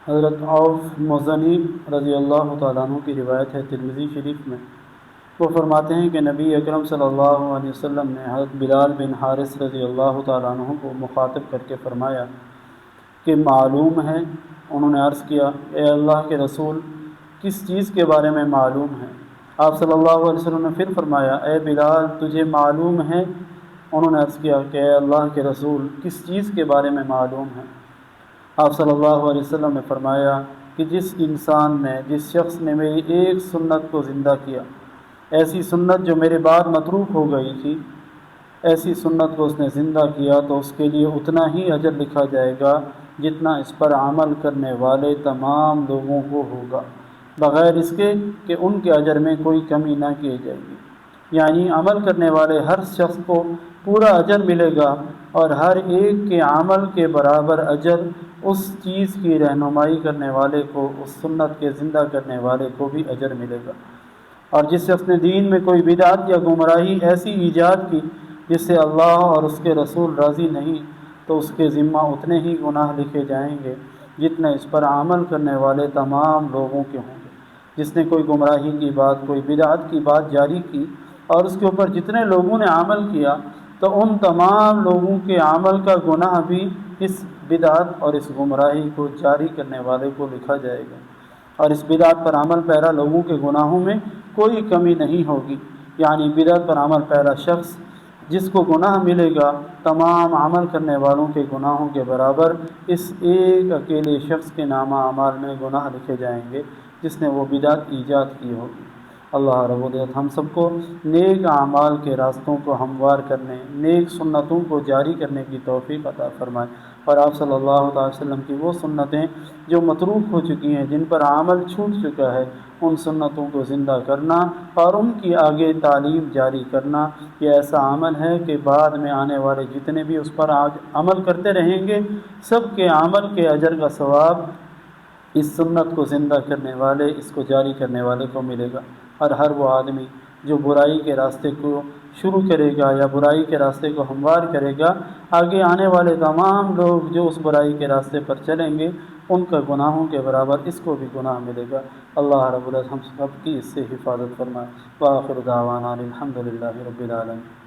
حضرت عوف مزنی رضی اللہ تعالیٰ عنہ کی روایت ہے ترمذی شریف میں، وہ فرماتے ہیں کہ نبی اکرم صلی اللہ علیہ وسلم نے حضرت بلال بن حارث رضی اللہ تعالیٰ عنہ کو مخاطب کر کے فرمایا کہ معلوم ہے؟ انہوں نے عرض کیا اے اللہ کے رسول کس چیز کے بارے میں معلوم ہے؟ آپ صلی اللہ علیہ وسلم نے پھر فرمایا اے بلال تجھے معلوم ہے؟ انہوں نے عرض کیا کہ اے اللہ کے رسول کس چیز کے بارے میں معلوم ہے؟ آپ صلی اللہ علیہ وسلم نے فرمایا کہ جس شخص نے میری ایک سنت کو زندہ کیا، ایسی سنت جو میرے بعد متروک ہو گئی تھی، ایسی سنت کو اس نے زندہ کیا تو اس کے لیے اتنا ہی اجر لکھا جائے گا جتنا اس پر عمل کرنے والے تمام لوگوں کو ہوگا، بغیر اس کے کہ ان کے اجر میں کوئی کمی نہ کی جائے گی۔ یعنی عمل کرنے والے ہر شخص کو پورا اجر ملے گا، اور ہر ایک کے عمل کے برابر اجر اس چیز کی رہنمائی کرنے والے کو، اس سنت کے زندہ کرنے والے کو بھی اجر ملے گا۔ اور جس شخص نے دین میں کوئی بدعت یا گمراہی ایسی ایجاد کی جس سے اللہ اور اس کے رسول راضی نہیں، تو اس کے ذمہ اتنے ہی گناہ لکھے جائیں گے جتنے اس پر عمل کرنے والے تمام لوگوں کے ہوں گے۔ جس نے کوئی گمراہی کی بات، کوئی بدعت کی بات جاری کی اور اس کے اوپر جتنے لوگوں نے عمل کیا، تو ان تمام لوگوں کے عمل کا گناہ بھی اس بدعت اور اس گمراہی کو جاری کرنے والے کو لکھا جائے گا، اور اس بدعت پر عمل پیرا لوگوں کے گناہوں میں کوئی کمی نہیں ہوگی۔ یعنی بدعت پر عمل پیرا شخص جس کو گناہ ملے گا تمام عمل کرنے والوں کے گناہوں کے برابر، اس ایک اکیلے شخص کے نامہ اعمال میں گناہ لکھے جائیں گے جس نے وہ بدعت ایجاد کی ہوگی۔ اللہ رب العزت ہم سب کو نیک اعمال کے راستوں کو ہموار کرنے، نیک سنتوں کو جاری کرنے کی توفیق عطا فرمائے، اور آپ صلی اللہ علیہ وسلم کی وہ سنتیں جو متروک ہو چکی ہیں، جن پر عمل چھوٹ چکا ہے، ان سنتوں کو زندہ کرنا اور ان کی آگے تعلیم جاری کرنا، یہ ایسا عمل ہے کہ بعد میں آنے والے جتنے بھی اس پر عمل کرتے رہیں گے، سب کے عمل کے اجر کا ثواب اس سنت کو زندہ کرنے والے، اس کو جاری کرنے والے کو ملے گا۔ اور ہر وہ آدمی جو برائی کے راستے کو شروع کرے گا یا برائی کے راستے کو ہموار کرے گا، آگے آنے والے تمام لوگ جو اس برائی کے راستے پر چلیں گے، ان کا گناہوں کے برابر اس کو بھی گناہ ملے گا۔ اللہ رب العزت ہم سب کی اس سے حفاظت فرمائے۔ وآخر دعوانا الحمد للہ رب العالمین۔